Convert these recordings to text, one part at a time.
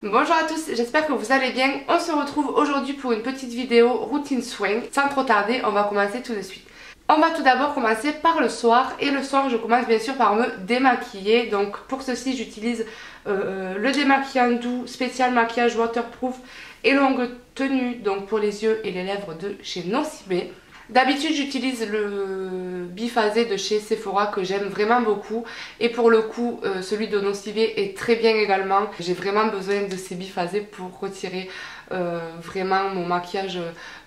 Bonjour à tous, j'espère que vous allez bien. On se retrouve aujourd'hui pour une petite vidéo routine soin. Sans trop tarder, on va commencer tout de suite. On va tout d'abord commencer par le soir et le soir je commence bien sûr par me démaquiller. Donc pour ceci j'utilise le démaquillant doux spécial maquillage waterproof et longue tenue donc pour les yeux et les lèvres de chez Nocibé. D'habitude j'utilise le biphasé de chez Sephora que j'aime vraiment beaucoup et pour le coup celui de Nocibé est très bien également. J'ai vraiment besoin de ces biphasés pour retirer vraiment mon maquillage,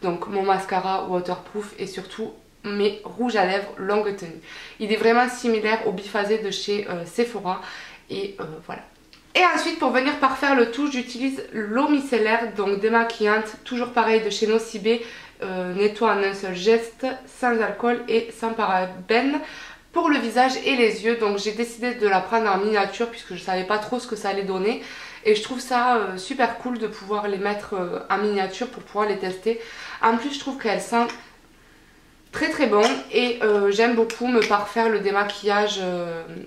donc mon mascara waterproof et surtout mes rouges à lèvres longue tenue. Il est vraiment similaire au biphasé de chez Sephora et voilà. Et ensuite pour venir parfaire le tout j'utilise l'eau micellaire donc démaquillante, toujours pareil de chez Nocibé. Nettoie en un seul geste, sans alcool et sans parabènes pour le visage et les yeux. Donc j'ai décidé de la prendre en miniature puisque je savais pas trop ce que ça allait donner et je trouve ça super cool de pouvoir les mettre en miniature pour pouvoir les tester. En plus je trouve qu'elles sentent très bon et j'aime beaucoup me parfaire le démaquillage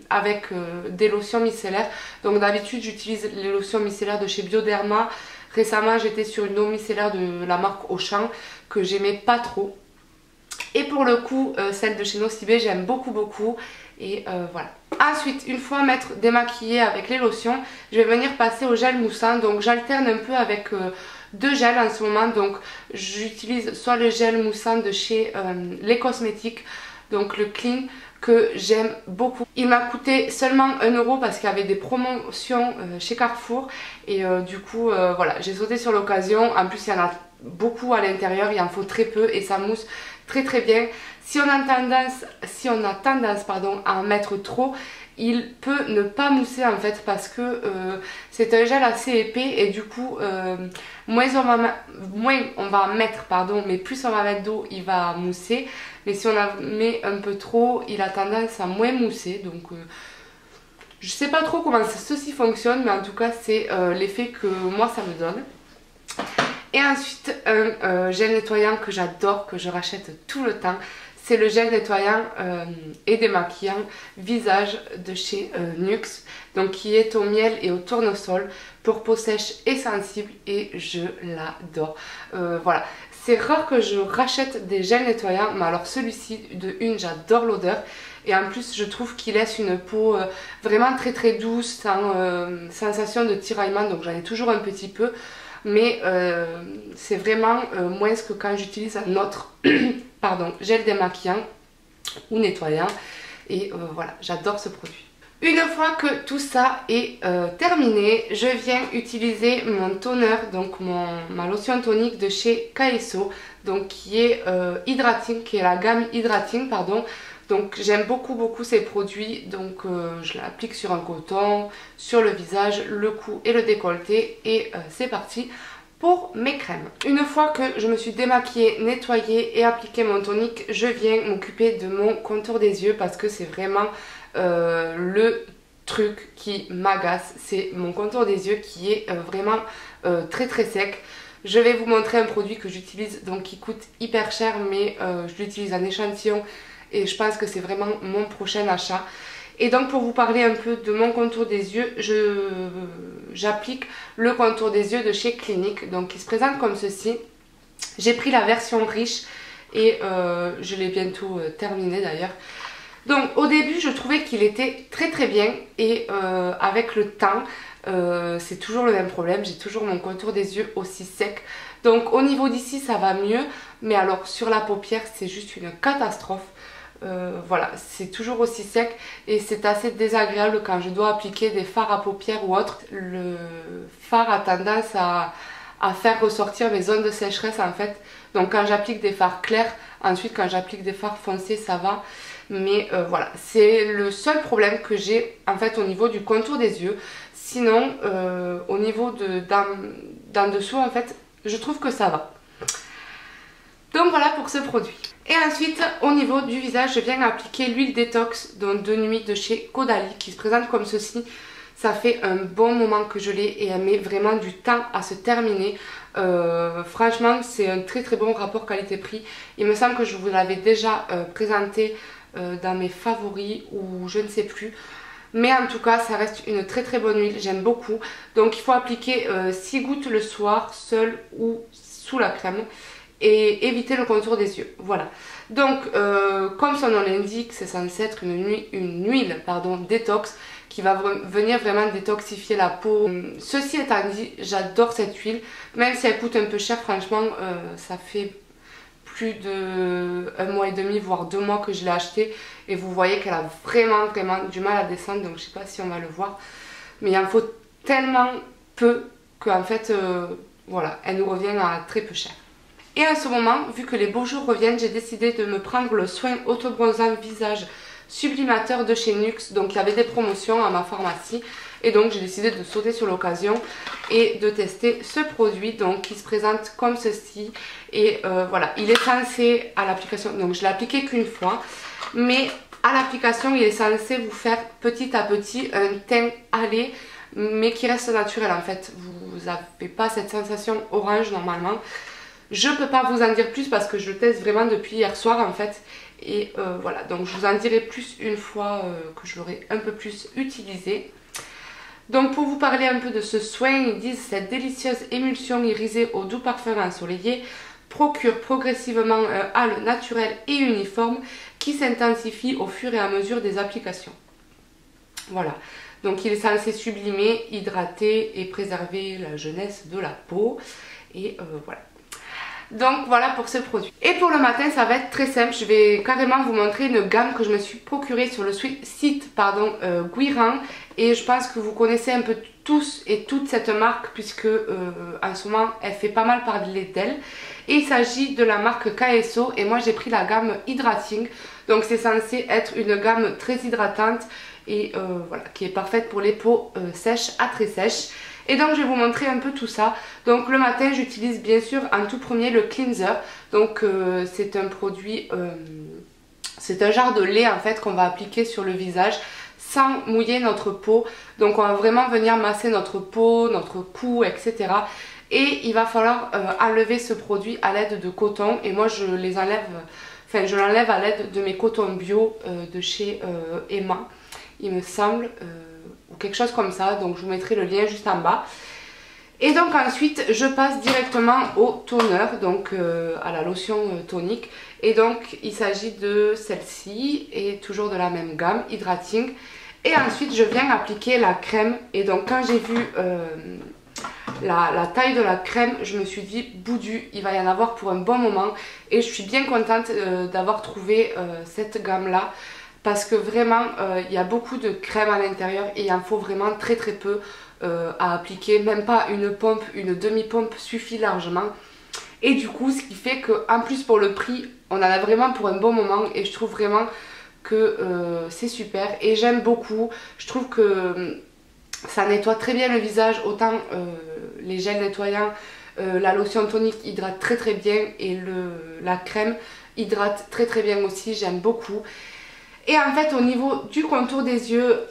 avec des lotions micellaires. Donc d'habitude j'utilise les lotions micellaires de chez Bioderma. Récemment j'étais sur une eau micellaire de la marque Auchan que j'aimais pas trop. Et pour le coup celle de chez Nocibé j'aime beaucoup et voilà. Ensuite une fois m'être démaquillée avec les lotions, je vais venir passer au gel moussant. Donc j'alterne un peu avec deux gels en ce moment. Donc j'utilise soit le gel moussant de chez Les Cosmétiques, donc le Clean, que j'aime beaucoup. Il m'a coûté seulement 1 € parce qu'il y avait des promotions chez Carrefour et du coup voilà, j'ai sauté sur l'occasion. En plus il y en a beaucoup à l'intérieur, il en faut très peu et ça mousse très bien. Si on a tendance à en mettre trop, il peut ne pas mousser en fait parce que c'est un gel assez épais et du coup moins on va en mettre mais plus on va mettre d'eau il va mousser, mais si on en met un peu trop il a tendance à moins mousser. Donc je sais pas trop comment ceci fonctionne, mais en tout cas c'est l'effet que moi ça me donne. Et ensuite un gel nettoyant que j'adore, que je rachète tout le temps, c'est le gel nettoyant et démaquillant visage de chez Nuxe, donc qui est au miel et au tournesol pour peau sèche et sensible et je l'adore. Voilà, c'est rare que je rachète des gels nettoyants, mais alors celui-ci de une j'adore l'odeur et en plus je trouve qu'il laisse une peau vraiment très douce, sans sensation de tiraillement, donc j'en ai toujours un petit peu. Mais c'est vraiment moins que quand j'utilise un autre gel démaquillant ou nettoyant et voilà, j'adore ce produit. Une fois que tout ça est terminé, je viens utiliser mon toner, donc ma lotion tonique de chez KSO, donc qui est Hydrating, qui est la gamme Hydrating pardon. Donc j'aime beaucoup ces produits, donc je l'applique sur un coton, sur le visage, le cou et le décolleté et c'est parti pour mes crèmes. Une fois que je me suis démaquillée, nettoyée et appliqué mon tonique, je viens m'occuper de mon contour des yeux parce que c'est vraiment le truc qui m'agace, c'est mon contour des yeux qui est vraiment très sec. Je vais vous montrer un produit que j'utilise, donc qui coûte hyper cher, mais je l'utilise en échantillon et je pense que c'est vraiment mon prochain achat. Et donc pour vous parler un peu de mon contour des yeux, j'applique le contour des yeux de chez Clinique, donc qui se présente comme ceci. J'ai pris la version riche et je l'ai bientôt terminé d'ailleurs. Donc au début je trouvais qu'il était très bien et avec le temps c'est toujours le même problème, j'ai toujours mon contour des yeux aussi sec. Donc au niveau d'ici ça va mieux, mais alors sur la paupière c'est juste une catastrophe. Voilà, c'est toujours aussi sec et c'est assez désagréable quand je dois appliquer des fards à paupières ou autre. Le fard a tendance à faire ressortir mes zones de sécheresse en fait. Donc quand j'applique des fards clairs, ensuite quand j'applique des fards foncés ça va. Mais voilà, c'est le seul problème que j'ai en fait au niveau du contour des yeux. Sinon au niveau d'en dessous en fait je trouve que ça va. Donc voilà pour ce produit. Et ensuite au niveau du visage je viens appliquer l'huile détox de nuit de chez Caudalie qui se présente comme ceci. Ça fait un bon moment que je l'ai et elle met vraiment du temps à se terminer. Franchement c'est un très bon rapport qualité-prix. Il me semble que je vous l'avais déjà présenté dans mes favoris ou je ne sais plus. Mais en tout cas ça reste une très très bonne huile, j'aime beaucoup. Donc il faut appliquer 6 gouttes le soir, seul ou sous la crème, et éviter le contour des yeux. Voilà. Donc comme son nom l'indique, c'est censé être une huile détox qui va venir vraiment détoxifier la peau. Ceci étant dit, j'adore cette huile, même si elle coûte un peu cher, franchement ça fait plus de 1 mois et demi voire 2 mois que je l'ai achetée et vous voyez qu'elle a vraiment du mal à descendre, donc je sais pas si on va le voir, mais il en faut tellement peu qu'en fait voilà, elle nous revient à très peu cher. Et en ce moment, vu que les beaux jours reviennent, j'ai décidé de me prendre le soin auto-bronzant visage sublimateur de chez NYX. Donc il y avait des promotions à ma pharmacie et donc j'ai décidé de sauter sur l'occasion et de tester ce produit, donc qui se présente comme ceci. Et voilà, il est censé à l'application, donc je l'ai appliqué qu'une fois, mais à l'application il est censé vous faire petit à petit un teint hâlé mais qui reste naturel en fait. Vous n'avez pas cette sensation orange normalement. Je peux pas vous en dire plus parce que je le teste vraiment depuis hier soir en fait. Et voilà, donc je vous en dirai plus une fois que je l'aurai un peu plus utilisé. Donc pour vous parler un peu de ce soin, ils disent: cette délicieuse émulsion irisée au doux parfum ensoleillé procure progressivement un halo naturel et uniforme qui s'intensifie au fur et à mesure des applications. Voilà, donc il est censé sublimer, hydrater et préserver la jeunesse de la peau. Et voilà. Donc voilà pour ce produit. Et pour le matin ça va être très simple, je vais carrément vous montrer une gamme que je me suis procurée sur le site Guiran. Et je pense que vous connaissez un peu tous et toutes cette marque puisque en ce moment elle fait pas mal parler d'elle. Et il s'agit de la marque KSO et moi j'ai pris la gamme Hydrating. Donc c'est censé être une gamme très hydratante et voilà, qui est parfaite pour les peaux sèches à très sèches. Et donc je vais vous montrer un peu tout ça. Donc le matin j'utilise bien sûr en tout premier le cleanser. Donc c'est un produit, c'est un genre de lait en fait qu'on va appliquer sur le visage sans mouiller notre peau. Donc on va vraiment venir masser notre peau, notre cou, etc. Et il va falloir enlever ce produit à l'aide de coton. Et moi je les enlève, enfin je l'enlève à l'aide de mes cotons bio de chez Emma, il me semble. Ou quelque chose comme ça, donc je vous mettrai le lien juste en bas. Et donc ensuite je passe directement au toner, donc à la lotion tonique. Et donc il s'agit de celle-ci et toujours de la même gamme, Hydrating. Et ensuite je viens appliquer la crème. Et donc quand j'ai vu la taille de la crème, je me suis dit boudu, il va y en avoir pour un bon moment. Et je suis bien contente d'avoir trouvé cette gamme là. Parce que vraiment il y a beaucoup de crème à l'intérieur et il en faut vraiment très très peu à appliquer. Même pas une pompe, une demi-pompe suffit largement. Et du coup ce qui fait qu'en plus pour le prix on en a vraiment pour un bon moment. Et je trouve vraiment que c'est super et j'aime beaucoup. Je trouve que ça nettoie très bien le visage, autant les gels nettoyants, la lotion tonique hydrate très très bien. Et la crème hydrate très très bien aussi, j'aime beaucoup. Et en fait au niveau du contour des yeux,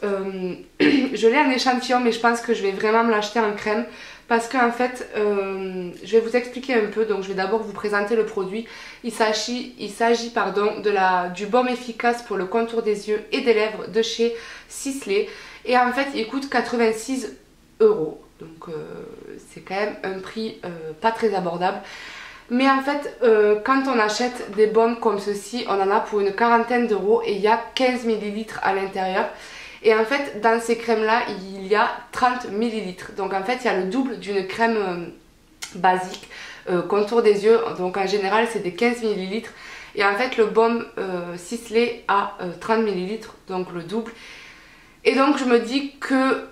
je l'ai en échantillon mais je pense que je vais vraiment me l'acheter en crème. Parce qu'en fait, je vais vous expliquer un peu, donc je vais d'abord vous présenter le produit. Il s'agit du baume efficace pour le contour des yeux et des lèvres de chez Sisley. Et en fait il coûte 86 €, donc c'est quand même un prix pas très abordable. Mais en fait, quand on achète des baumes comme ceci, on en a pour une quarantaine d'euros et il y a 15 ml à l'intérieur. Et en fait, dans ces crèmes-là, il y a 30 ml. Donc en fait, il y a le double d'une crème basique, contour des yeux. Donc en général, c'est des 15 ml. Et en fait, le baume Sisley a 30 ml, donc le double. Et donc je me dis que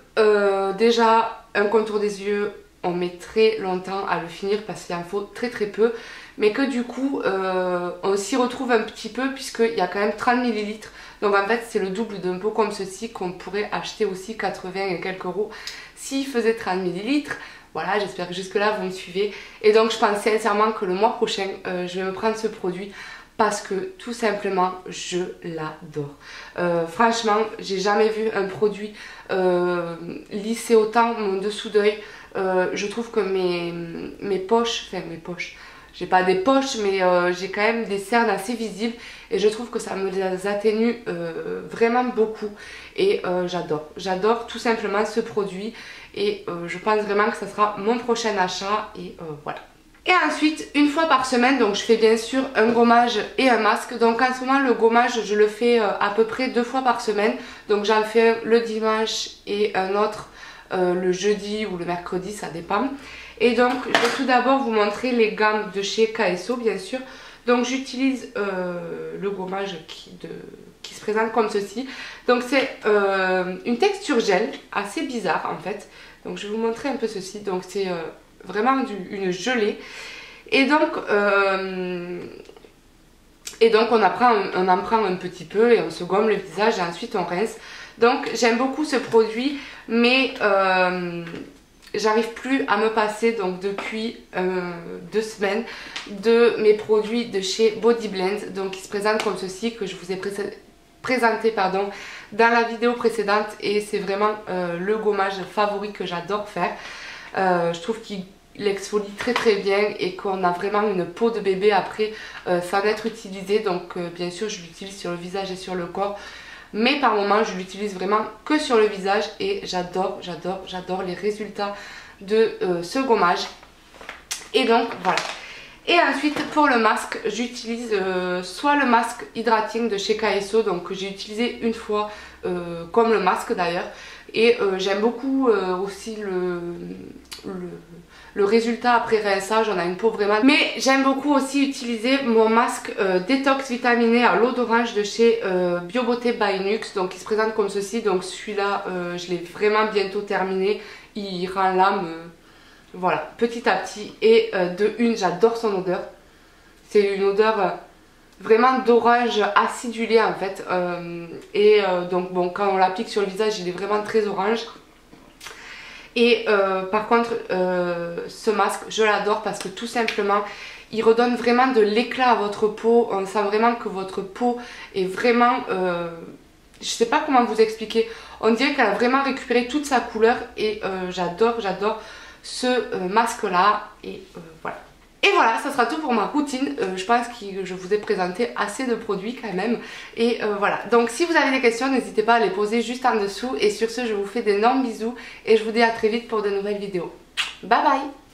déjà, un contour des yeux, on met très longtemps à le finir parce qu'il en faut très très peu, mais que du coup on s'y retrouve un petit peu puisqu'il y a quand même 30 ml. Donc en fait c'est le double d'un pot comme ceci qu'on pourrait acheter aussi 80 et quelques euros s'il faisait 30 ml. Voilà, j'espère que jusque là vous me suivez. Et donc je pense sincèrement que le mois prochain je vais me prendre ce produit parce que tout simplement je l'adore. Franchement j'ai jamais vu un produit lisser autant mon dessous d'œil. Je trouve que mes poches, j'ai pas des poches, mais j'ai quand même des cernes assez visibles et je trouve que ça me les atténue vraiment beaucoup et j'adore tout simplement ce produit et je pense vraiment que ça sera mon prochain achat et voilà. Et ensuite, une fois par semaine, donc je fais bien sûr un gommage et un masque. Donc en ce moment, le gommage, je le fais à peu près 2 fois par semaine. Donc j'en fais un le dimanche et un autre le jeudi ou le mercredi, ça dépend. Et donc, je vais tout d'abord vous montrer les gammes de chez KSO, bien sûr. Donc j'utilise le gommage qui se présente comme ceci. Donc c'est une texture gel, assez bizarre en fait. Donc je vais vous montrer un peu ceci. Donc c'est... vraiment une gelée et donc on en prend un petit peu et on se gomme le visage et ensuite on rince. Donc j'aime beaucoup ce produit mais j'arrive plus à me passer donc depuis 2 semaines de mes produits de chez Body Blend, donc qui se présentent comme ceci, que je vous ai présenté pardon, dans la vidéo précédente et c'est vraiment le gommage favori que j'adore faire. Je trouve qu'il exfolie très bien et qu'on a vraiment une peau de bébé après sans être utilisé. Donc bien sûr je l'utilise sur le visage et sur le corps, mais par moments je l'utilise vraiment que sur le visage et j'adore les résultats de ce gommage. Et donc voilà. Et ensuite pour le masque, j'utilise soit le masque hydrating de chez KSO, donc que j'ai utilisé une fois comme le masque d'ailleurs. Et j'aime beaucoup aussi le résultat après rinçage, on a une peau vraiment... Mais j'aime beaucoup aussi utiliser mon masque détox vitaminé à l'eau d'orange de chez BioBeauté by Nux, donc il se présente comme ceci. Donc celui-là, je l'ai vraiment bientôt terminé, il rend l'âme... voilà, petit à petit. Et j'adore son odeur. C'est une odeur vraiment d'orange acidulé en fait. Donc bon, quand on l'applique sur le visage, il est vraiment très orange. Et par contre, ce masque, je l'adore parce que tout simplement, il redonne vraiment de l'éclat à votre peau. On sent vraiment que votre peau est vraiment... je sais pas comment vous expliquer. On dirait qu'elle a vraiment récupéré toute sa couleur et j'adore ce masque là et voilà. Et voilà, ça sera tout pour ma routine. Je pense que je vous ai présenté assez de produits quand même. Et voilà, donc si vous avez des questions, n'hésitez pas à les poser juste en dessous. Et sur ce, je vous fais d'énormes bisous et je vous dis à très vite pour de nouvelles vidéos. Bye bye!